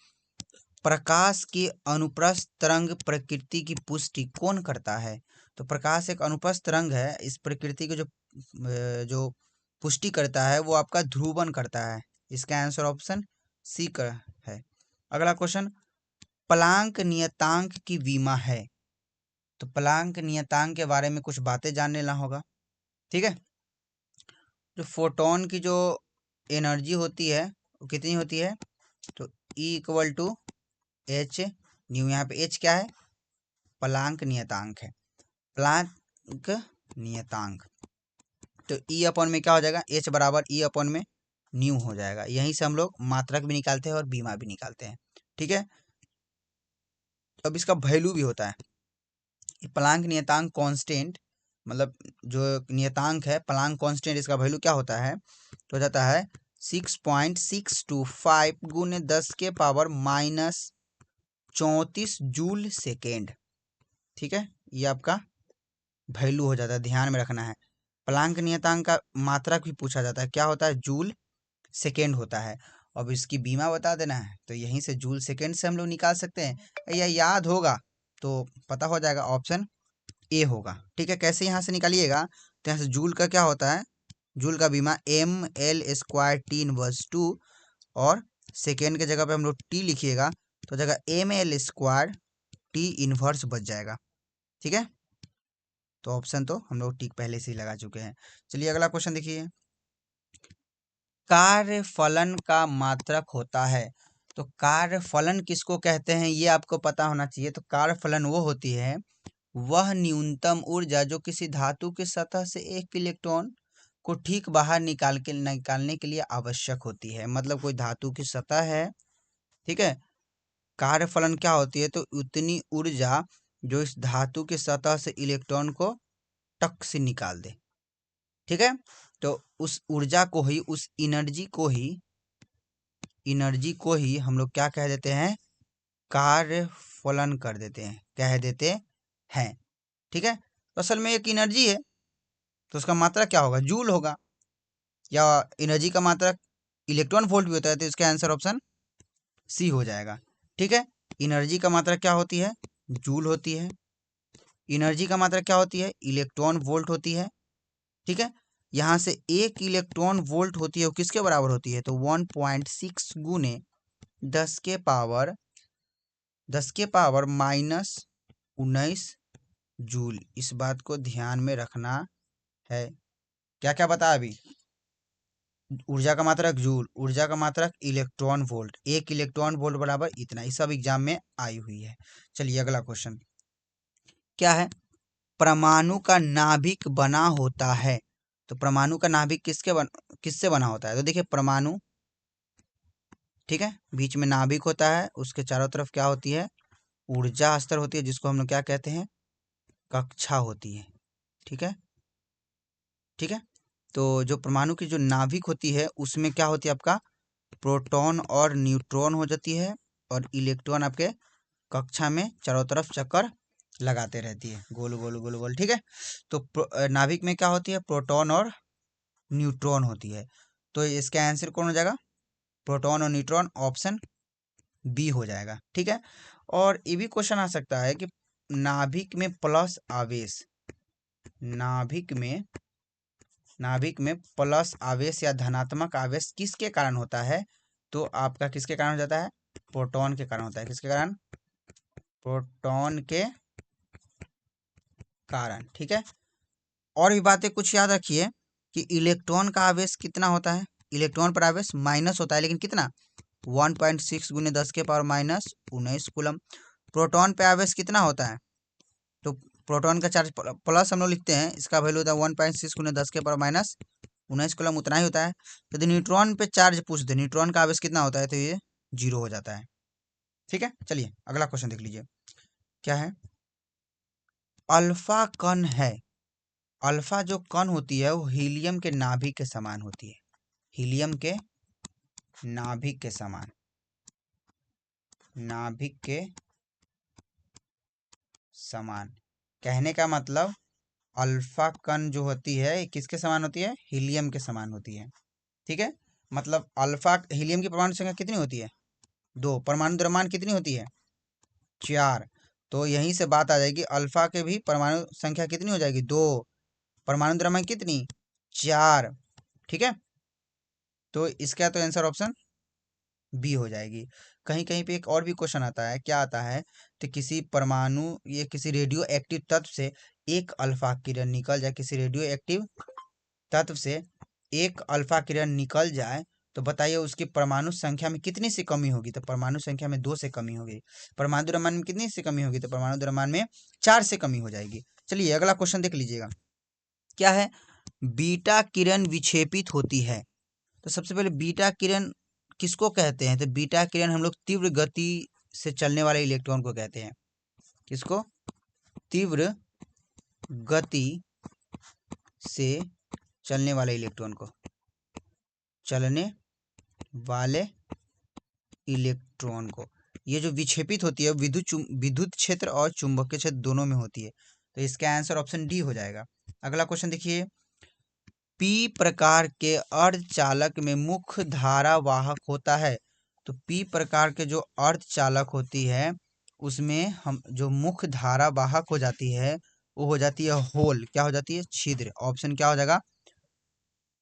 प्रकाश की अनुप्रस्थ तरंग प्रकृति की पुष्टि कौन करता है, तो प्रकाश एक अनुप्रस्थ तरंग है, इस प्रकृति की जो पुष्टि करता है वो आपका ध्रुवन करता है। इसका आंसर ऑप्शन सी का है। अगला क्वेश्चन, प्लांक नियतांक की विमा है, तो प्लांक नियतांक के बारे में कुछ बातें जान लेना होगा। ठीक है, जो फोटोन की जो एनर्जी होती है वो कितनी होती है, तो E equal to H nu, यहाँ पे एच क्या है, प्लांक नियतांक है, प्लांक नियतांक, तो ई अपॉन में क्या हो जाएगा, एच बराबर ई अपॉन में न्यू हो जाएगा। यहीं से हम लोग मात्रक भी निकालते हैं और बीमा भी निकालते हैं। ठीक है, अब इसका वैल्यू भी होता है, प्लांक नियतांक कांस्टेंट, मतलब जो नियतांक है प्लांक कांस्टेंट, इसका वैल्यू क्या होता है, तो जाता है 6.625 गुने 10 के पावर माइनस 34 जूल सेकेंड। ठीक है, ये आपका वैल्यू हो जाता है, ध्यान में रखना है। प्लांक नियतांक का मात्रक भी पूछा जाता है, क्या होता है, जूल सेकेंड होता है। अब इसकी बीमा बता देना है, तो यहीं से जूल सेकेंड से हम लोग निकाल सकते हैं, या याद होगा तो पता हो जाएगा, ऑप्शन ए होगा। ठीक है, कैसे यहाँ से निकालिएगा, तो यहाँ से जूल का क्या होता है, जूल का बीमा M L square T inverse 2, और सेकेंड के जगह पे हम लोग टी लिखिएगा तो जगह M L square T inverse बच जाएगा। ठीक है, तो ऑप्शन तो हम लोग टिक पहले से ही लगा चुके हैं। चलिए अगला क्वेश्चन देखिए, कार्यफलन का मात्रक होता है, तो कार्यफलन किसको कहते हैं ये आपको पता होना चाहिए। तो कार्यफलन वो होती है वह न्यूनतम ऊर्जा जो किसी धातु की सतह से एक इलेक्ट्रॉन को ठीक बाहर निकालने के लिए आवश्यक होती है। मतलब कोई धातु की सतह है, ठीक है, कार्यफलन क्या होती है, तो उतनी ऊर्जा जो इस धातु की सतह से इलेक्ट्रॉन को टक से निकाल दे। ठीक है, तो उस ऊर्जा को ही, उस एनर्जी को ही हम लोग क्या कह देते हैं, कार्यफलन कर देते हैं, कह देते हैं। ठीक है, तो असल में एक एनर्जी है तो उसका मात्रा क्या होगा, जूल होगा, या एनर्जी का मात्रक इलेक्ट्रॉन वोल्ट भी होता है, तो इसका आंसर ऑप्शन सी हो जाएगा। ठीक है, एनर्जी का मात्रा क्या होती है, जूल होती है, एनर्जी का मात्रा क्या होती है, इलेक्ट्रॉन वोल्ट होती है। ठीक है, यहाँ से एक इलेक्ट्रॉन वोल्ट होती है वो किसके बराबर होती है, तो 1.6 गुने 10 के पावर माइनस 19 जूल। इस बात को ध्यान में रखना है। क्या क्या बताया अभी, ऊर्जा का मात्रक जूल, ऊर्जा का मात्रक इलेक्ट्रॉन वोल्ट, एक इलेक्ट्रॉन वोल्ट बराबर इतना, ये सब एग्जाम में आई हुई है। चलिए अगला क्वेश्चन क्या है, परमाणु का नाभिक बना होता है, तो परमाणु का नाभिक किससे बना होता है, तो देखिए परमाणु, ठीक है, बीच में नाभिक होता है, उसके चारों तरफ क्या होती है, ऊर्जा स्तर होती है, जिसको हम लोग क्या कहते हैं, कक्षा होती है। ठीक है, ठीक है, तो जो परमाणु की जो नाभिक होती है उसमें क्या होती है, आपका प्रोटॉन और न्यूट्रॉन हो जाती है, और इलेक्ट्रॉन आपके कक्षा में चारों तरफ चक्कर लगाते रहती है, गोल गोल गोल गोल। ठीक है, तो नाभिक में क्या होती है, प्रोटॉन और न्यूट्रॉन होती है। तो इसका आंसर कौन हो जाएगा? प्रोटॉन और न्यूट्रॉन, ऑप्शन बी हो जाएगा। ठीक है। और ये भी क्वेश्चन आ सकता है कि नाभिक में प्लस आवेश, नाभिक में प्लस आवेश या धनात्मक आवेश किसके कारण होता है? तो आपका किसके कारण हो जाता है? प्रोटॉन के कारण होता है। किसके कारण? प्रोटॉन के कारण। ठीक है। और भी बातें कुछ याद रखिए कि इलेक्ट्रॉन का आवेश कितना होता है? इलेक्ट्रॉन पर आवेश माइनस होता है, लेकिन कितना? 1.6 गुने 10 के पावर माइनस 19 कूलम। प्रोटॉन पे आवेश कितना होता है? तो प्रोटॉन का चार्ज प्लस हम लोग लिखते हैं, इसका वैल्यू होता है 1.6 गुने 10 के पावर माइनस 19 कूलम, उतना ही होता है। यदि न्यूट्रॉन पे चार्ज पूछ दे, न्यूट्रॉन का आवेश कितना होता है, तो ये 0 हो जाता है। ठीक है। चलिए अगला क्वेश्चन देख लीजिए, क्या है? अल्फा कण है, अल्फा जो कण होती है वो हीलियम के नाभिक के समान होती है, हीलियम के नाभिक के समान, नाभिक के समान। कहने का मतलब अल्फा कण जो होती है किसके समान होती है? हीलियम के समान होती है। ठीक है। मतलब अल्फा, हीलियम की परमाणु संख्या कितनी होती है? 2। परमाणु द्रव्यमान कितनी होती है? 4। तो यहीं से बात आ जाएगी, अल्फा के भी परमाणु संख्या कितनी हो जाएगी? 2। परमाणु द्रव्यमान कितनी? 4। ठीक है। तो इसका तो आंसर ऑप्शन बी हो जाएगी। कहीं कहीं पे एक और भी क्वेश्चन आता है, क्या आता है? तो किसी परमाणु, ये किसी रेडियो एक्टिव तत्व से एक अल्फा किरण निकल जाए, किसी रेडियो एक्टिव तत्व से एक अल्फा किरण निकल जाए, तो बताइए उसकी परमाणु संख्या में कितनी सी कमी होगी? तो परमाणु संख्या में 2 से कमी होगी। परमाणु द्रव्यमान में कितनी से कमी होगी? तो परमाणु द्रव्यमान में 4 से कमी हो जाएगी। चलिए अगला क्वेश्चन देख लीजिएगा, क्या है? बीटा किरण विक्षेपित होती है। तो सबसे पहले बीटा किरण किसको कहते हैं? तो बीटा किरण हम लोग तीव्र गति से चलने वाले इलेक्ट्रॉन को कहते हैं। किसको? तीव्र गति से चलने वाले इलेक्ट्रॉन को, चलने वाले इलेक्ट्रॉन को। ये जो विक्षेपित होती है विद्युत क्षेत्र और चुंबकीय क्षेत्र दोनों में होती है। तो इसका आंसर ऑप्शन डी हो जाएगा। अगला क्वेश्चन देखिए, पी प्रकार के अर्धचालक में मुख्य धारा वाहक होता है। तो पी प्रकार के जो अर्धचालक होती है उसमें हम जो मुख्य धारा वाहक हो जाती है वो हो जाती है होल। क्या हो जाती है? छिद्र। ऑप्शन क्या हो जाएगा?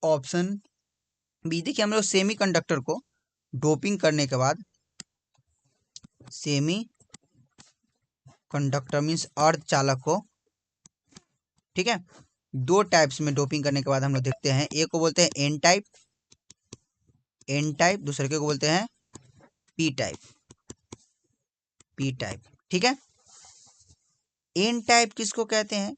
Option B. देखिए हम लोग सेमी कंडक्टर को डोपिंग करने के बाद, सेमी कंडक्टर मीन्स अर्धचालक को, ठीक है, 2 टाइप्स में डोपिंग करने के बाद हम लोग देखते हैं। एक को बोलते हैं एन टाइप, दूसरे को बोलते हैं पी टाइप, ठीक है। एन टाइप किसको कहते हैं?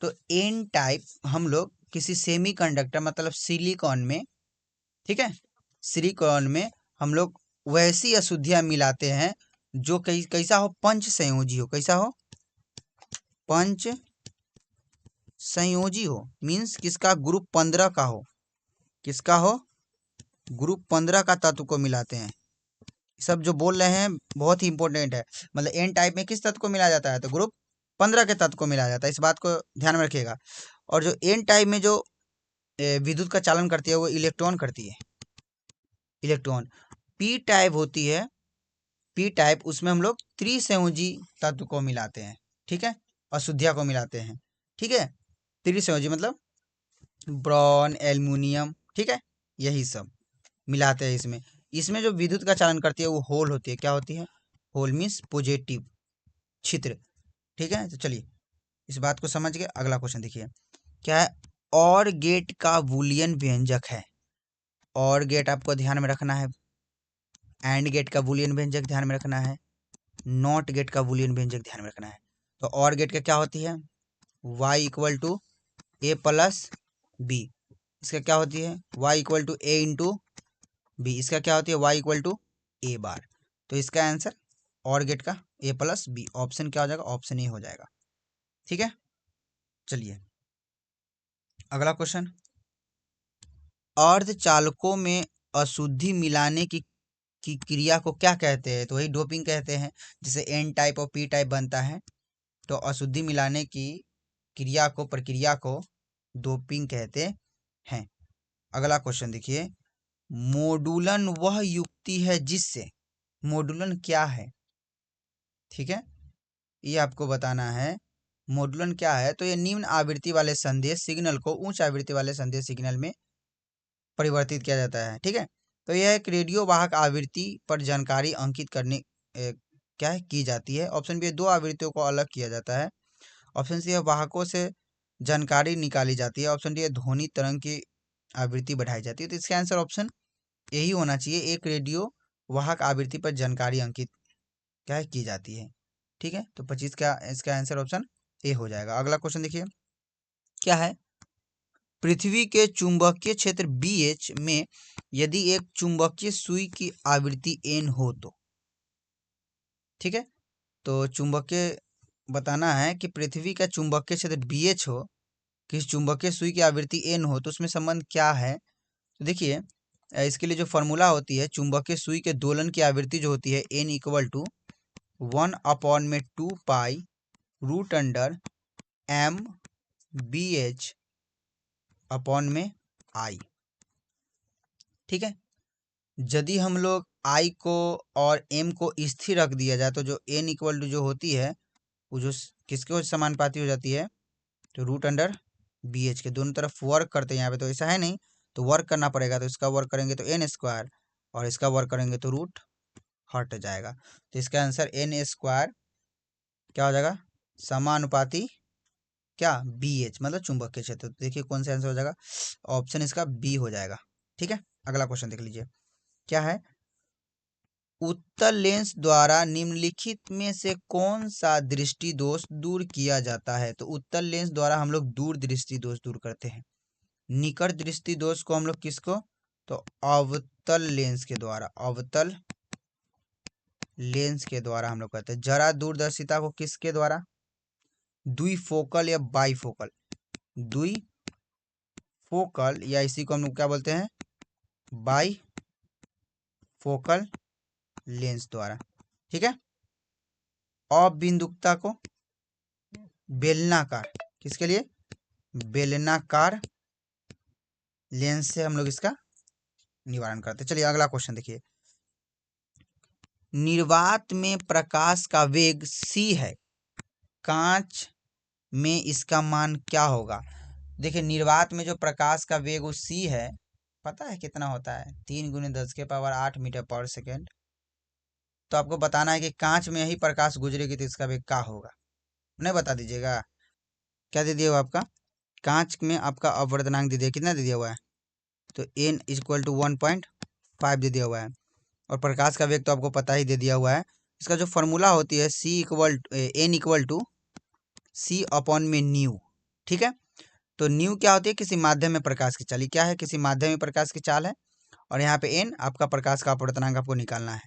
तो एन टाइप हम लोग किसी सेमी कंडक्टर मतलब सिलिकॉन में, ठीक है, सिलिकॉन में हम लोग वैसी अशुद्धियां मिलाते हैं जो कैसा हो? पंच संयोजी हो। कैसा हो? पंच संयोजी हो। मीन्स किसका? ग्रुप 15 का हो। किसका हो? ग्रुप 15 का तत्व को मिलाते हैं। सब जो बोल रहे हैं बहुत ही इंपॉर्टेंट है। मतलब एन टाइप में किस तत्व को मिलाया जाता है? तो ग्रुप 15 के तत्व को मिलाया जाता है। इस बात को ध्यान में रखिएगा। और जो एन टाइप में जो विद्युत का चालन करती है वो इलेक्ट्रॉन करती है, इलेक्ट्रॉन। पी टाइप होती है, पी टाइप उसमें हम लोग त्रिसंयोजी तत्व को मिलाते हैं, ठीक है, अशुद्धियां को मिलाते हैं, ठीक है। त्रिसंयोजी मतलब ब्रॉन, एल्युमिनियम, ठीक है, यही सब मिलाते हैं इसमें। इसमें जो विद्युत का चालन करती है वो होल होती है। क्या होती है? होल मीन्स पॉजिटिव, छिद्र, ठीक है। तो चलिए इस बात को समझ गए। अगला क्वेश्चन देखिए, क्या है? और गेट का बूलियन व्यंजक है। और गेट आपको ध्यान में रखना है, एंड गेट का बूलियन व्यंजक ध्यान में रखना है, नॉट गेट का बूलियन व्यंजक ध्यान में रखना है। तो और गेट का क्या होती है? y equal to A plus B. इसका क्या होती है? y equal to A into B. इसका क्या होती है? y equal to A bar. तो इसका आंसर और गेट का ए प्लस बी, ऑप्शन क्या हो जाएगा? ऑप्शन ए हो जाएगा, ठीक है। चलिए अगला क्वेश्चन, अर्धचालकों में अशुद्धि मिलाने की क्रिया को क्या कहते हैं? तो वही डोपिंग कहते हैं। जैसे एन टाइप और पी टाइप बनता है, तो अशुद्धि मिलाने की क्रिया को, प्रक्रिया को डोपिंग कहते हैं। अगला क्वेश्चन देखिए, मॉड्यूलन वह युक्ति है जिससे, मॉड्यूलन क्या है, ठीक है, ये आपको बताना है। मॉड्यूलन क्या है, तो ये निम्न आवृत्ति वाले संदेश सिग्नल को उच्च आवृत्ति वाले संदेश सिग्नल में परिवर्तित किया जाता है, ठीक है। तो यह एक रेडियो वाहक आवृत्ति पर जानकारी अंकित करने क्या है की जाती है। ऑप्शन बी, दो आवृत्तियों को अलग किया जाता है। ऑप्शन सी है, वाहकों से जानकारी निकाली जाती है। ऑप्शन डी है, ध्वनि तरंग की आवृत्ति बढ़ाई जाती है। तो इसका आंसर ऑप्शन यही होना चाहिए, एक रेडियो वाहक आवृत्ति पर जानकारी अंकित क्या है की जाती है, ठीक है। तो 25 का इसका आंसर ऑप्शन ए हो जाएगा। अगला क्वेश्चन देखिए, क्या है, पृथ्वी के चुंबकीय क्षेत्र BH में यदि एक चुंबकीय सुई की आवृत्ति n हो तो, ठीक है। तो चुंबकीय बताना है कि पृथ्वी का चुंबकीय क्षेत्र BH हो, किसी चुंबकीय सुई की आवृत्ति n हो, तो उसमें संबंध क्या है। तो देखिए, इसके लिए जो फॉर्मूला होती है, चुंबकीय सुई के दोलन की आवृत्ति जो होती है n equal to 1/2 root under m BH upon में I, ठीक है। यदि हम लोग I को और M को स्थिर रख दिया जाए तो जो n इक्वल टू जो होती है वो जो किसके समानुपाती हो जाती है, तो रूट अंडर BH के। दोनों तरफ वर्क करते हैं यहाँ पे, तो ऐसा है नहीं, तो वर्क करना पड़ेगा। तो इसका वर्क करेंगे तो n स्क्वायर और इसका वर्क करेंगे तो रूट हट जाएगा। तो इसका आंसर n स्क्वायर क्या हो जाएगा, समानुपाती क्या BH मतलब चुंबकीय क्षेत्र। तो देखिए कौन सा आंसर हो जाएगा, ऑप्शन इसका बी हो जाएगा, ठीक है। अगला क्वेश्चन देख लीजिए, क्या है, उत्तल लेंस द्वारा निम्नलिखित में से कौन सा दृष्टि दोष दूर किया जाता है। तो उत्तल लेंस द्वारा हम लोग दूर दृष्टि दोष दूर करते हैं। निकट दृष्टि दोष को हम लोग किसको, तो अवतल लेंस के द्वारा, अवतल लेंस के द्वारा हम लोग करते हैं। जरा दूरदर्शिता को किसके द्वारा, द्विफोकल या बाईफोकल, द्विफोकल या इसी को हम लोग क्या बोलते हैं, बाई फोकल लेंस द्वारा, ठीक है। अबिंदुकता को बेलनाकार, किसके लिए, बेलनाकार लेंस से हम लोग इसका निवारण करते हैं। चलिए अगला क्वेश्चन देखिए, निर्वात में प्रकाश का वेग c है, कांच में इसका मान क्या होगा। देखिए निर्वात में जो प्रकाश का वेग वो c है, पता है कितना होता है, 3 × 10⁸ मीटर पर सेकेंड। तो आपको बताना है कि कांच में ही प्रकाश गुजरेगी तो इसका वेग क्या होगा, नहीं बता दीजिएगा। क्या दे दिया हुआ आपका, कांच में आपका अपवर्तनांक दे दिया, कितना दे दिया हुआ है, तो n इक्वल टू 1.5 दे दिया हुआ है। और प्रकाश का वेग तो आपको पता ही दे दिया हुआ है। इसका जो फॉर्मूला होती है n equal to c upon में न्यू, ठीक है। तो न्यू क्या होती है, किसी माध्यम में प्रकाश की चाल, क्या है, किसी माध्यम में प्रकाश की चाल है। और यहाँ पे n आपका प्रकाश का अपवर्तनांक आपको निकालना है।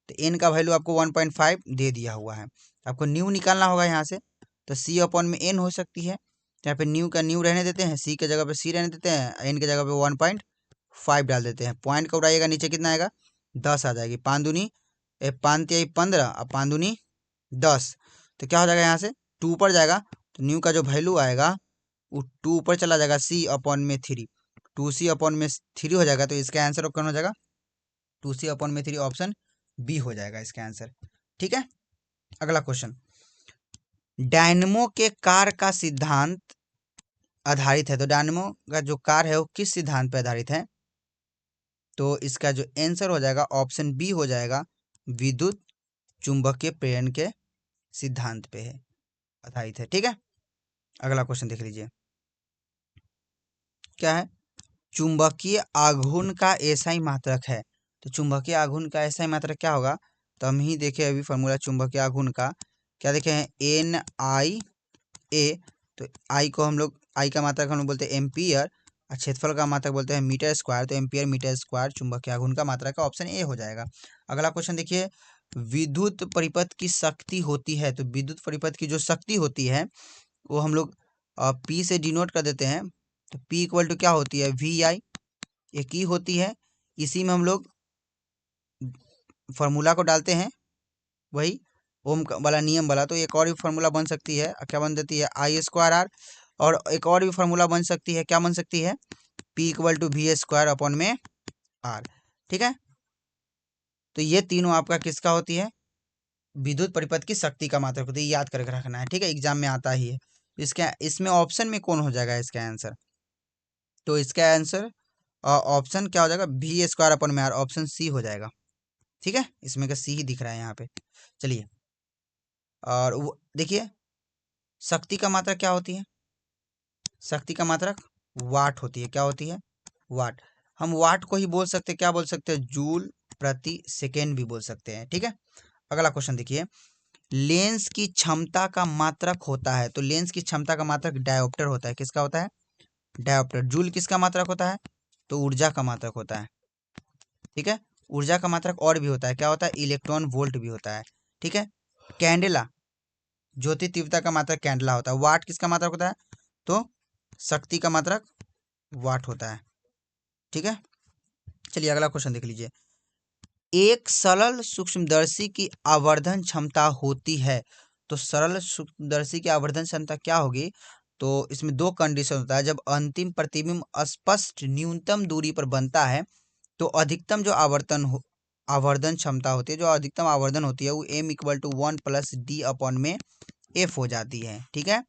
तो n का वैल्यू आपको 1.5 दे दिया हुआ है, आपको न्यू निकालना होगा यहाँ से। तो c अपॉन में n हो सकती है, यहाँ पे न्यू का न्यू रहने देते हैं, c के जगह पे c रहने देते हैं, n के जगह पे 1.5 डाल देते हैं। पॉइंट का उड़ाइएगा, नीचे कितना आएगा, 10 आ जाएगी। 5 दूनी 15 और 5 दूनी 10, तो क्या हो जाएगा, यहाँ से 2 ऊपर जाएगा। तो न्यू का जो वैल्यू आएगा वो 2 ऊपर चला जाएगा, c अपॉन में 3, 2c अपॉन में 3 हो जाएगा। तो इसका आंसर कौन हो जाएगा, 2c अपॉन में 3, ऑप्शन बी हो जाएगा इसका आंसर, ठीक है। अगला क्वेश्चन, डायनमो के कार्य का सिद्धांत आधारित है। तो डायनमो का जो कार्य है वो किस सिद्धांत पर आधारित है, तो इसका जो आंसर हो जाएगा ऑप्शन बी हो जाएगा, विद्युत चुंबकीय प्रेरण के सिद्धांत पे है आधारित है, ठीक है। अगला क्वेश्चन देख लीजिए, क्या है, चुंबकीय आघूर्ण का एसआई मात्रक है। तो चुंबकीय आघूर्ण का एसआई मात्रक क्या होगा, तो हम ही देखे अभी फॉर्मूला चुंबकीय आघूर्ण का, क्या देखे हैं, NIA। तो आई को हम लोग, आई का मात्रक हम लोग बोलते हैं एम्पियर, और क्षेत्रफल का मात्रक बोलते हैं मीटर स्क्वायर। तो एम्पियर मीटर स्क्वायर चुंबकीय आघूर्ण का मात्रक का ऑप्शन ए हो जाएगा। अगला क्वेश्चन देखिए, विद्युत परिपथ की शक्ति होती है। तो विद्युत परिपथ की जो शक्ति होती है वो हम लोग P से डिनोट कर देते हैं। तो P इक्वल टू क्या होती है, VI, एक ही होती है। इसी में हम लोग फार्मूला को डालते हैं, वही ओम वाला नियम वाला। तो एक और भी फार्मूला बन सकती है, क्या बन जाती है, I² R। और एक और भी फार्मूला बन सकती है, क्या बन सकती है, P equal to V square upon में आर। ठीक है, तो ये तीनों आपका किसका होती है, विद्युत परिपथ की शक्ति का मात्रक होती है, याद करके रखना है। ठीक है, एग्जाम में आता ही है। इसका इसमें ऑप्शन में कौन हो जाएगा इसका आंसर, तो इसका आंसर ऑप्शन क्या हो जाएगा, वी स्क्वायर अपॉन में आर, ऑप्शन सी हो जाएगा। ठीक है, इसमें का सी ही दिख रहा है यहाँ पे। चलिए, और देखिए शक्ति का मात्रक क्या होती है, शक्ति का मात्रक वाट होती है। क्या होती है, वाट। हम वाट को ही बोल सकते हैं, क्या बोल सकते हैं, जूल प्रति सेकेंड भी बोल सकते हैं। ठीक है, अगला क्वेश्चन देखिए, लेंस की क्षमता का मात्रक होता है, तो लेंस की क्षमता का मात्रक डायोप्टर होता है। किसका होता है, डायोप्टर। जूल किसका मात्रक होता है, तो ऊर्जा का मात्रक होता है। ठीक है, ऊर्जा का मात्रक और भी होता है, क्या होता है, इलेक्ट्रॉन वोल्ट भी होता है। ठीक है, कैंडेला, ज्योति तीव्रता का मात्रक कैंडेला होता है। वाट किसका मात्रक होता है, तो शक्ति का मात्रक वाट होता है। ठीक है, चलिए अगला क्वेश्चन देख लीजिए, एक सरल सूक्ष्मदर्शी की आवर्धन क्षमता होती है, तो सरल सूक्ष्मदर्शी की आवर्धन क्षमता क्या होगी, तो इसमें दो कंडीशन होता है। जब अंतिम प्रतिबिंब स्पष्ट न्यूनतम दूरी पर बनता है तो अधिकतम जो आवर्धन क्षमता होती है, जो अधिकतम आवर्धन होती है वो m equal to 1 plus D upon में f हो जाती है। ठीक है,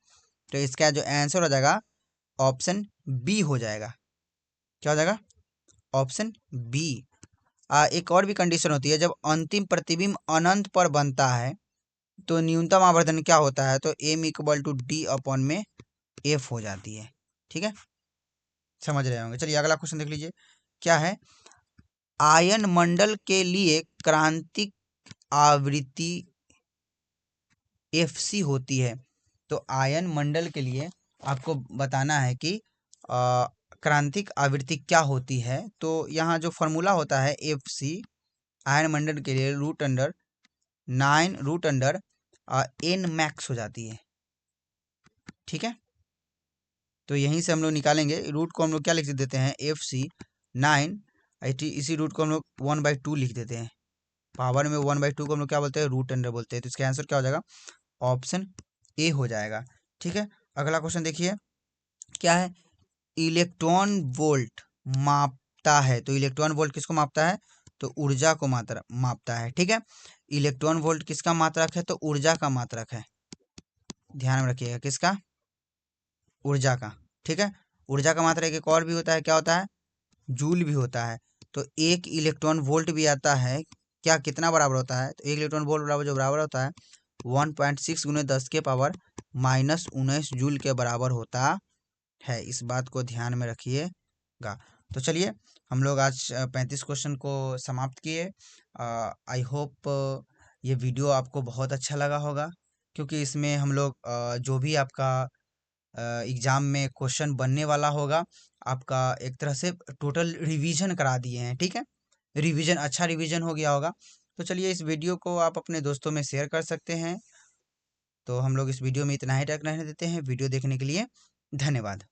तो इसका जो आंसर हो जाएगा ऑप्शन बी हो जाएगा। क्या हो जाएगा, ऑप्शन बी। एक और भी कंडीशन होती है, जब अंतिम प्रतिबिंब अनंत पर बनता है तो न्यूनतम आवर्धन क्या होता है, तो m equal to D upon में f हो जाती है। ठीक है, समझ रहे होंगे। चलिए अगला क्वेश्चन देख लीजिए, क्या है, आयन मंडल के लिए क्रांतिक आवृत्ति FC होती है, तो आयन मंडल के लिए आपको बताना है कि क्रांतिक आवृत्ति क्या होती है। तो यहाँ जो फॉर्मूला होता है FC आयन मंडल के लिए √9 n मैक्स हो जाती है। ठीक है, तो यहीं से हम लोग निकालेंगे, रूट को हम लोग क्या लिख देते हैं, FC 9, इसी रूट को हम लोग 1/2 लिख देते हैं। पावर में 1/2 को हम लोग क्या बोलते हैं, √अंडर बोलते हैं। तो इसका आंसर क्या हो जाएगा, ऑप्शन ए हो जाएगा। ठीक है, अगला क्वेश्चन देखिए, क्या है, इलेक्ट्रॉन वोल्ट मापता है, तो इलेक्ट्रॉन वोल्ट किसको मापता है, तो ऊर्जा को मापता है। ठीक है, इलेक्ट्रॉन वोल्ट किसका मात्रक है, तो ऊर्जा का मात्रक है। ध्यान में रखिएगा, किसका, ऊर्जा का। ठीक है, ऊर्जा का मात्रक एक और भी होता है, क्या होता है, जूल भी होता है। तो एक इलेक्ट्रॉन वोल्ट भी आता है, क्या कितना बराबर होता है, तो एक इलेक्ट्रॉन वोल्ट बराबर जो बराबर होता है 1.6 × 10 के पावर -19 जूल के बराबर होता है। इस बात को ध्यान में रखिएगा। तो चलिए हम लोग आज 35 क्वेश्चन को समाप्त किए। आई होप ये वीडियो आपको बहुत अच्छा लगा होगा, क्योंकि इसमें हम लोग जो भी आपका एग्ज़ाम में क्वेश्चन बनने वाला होगा, आपका एक तरह से टोटल रिवीजन करा दिए हैं। ठीक है, रिवीजन, अच्छा रिवीजन हो गया होगा। तो चलिए इस वीडियो को आप अपने दोस्तों में शेयर कर सकते हैं। तो हम लोग इस वीडियो में इतना ही रहने देते हैं। वीडियो देखने के लिए धन्यवाद।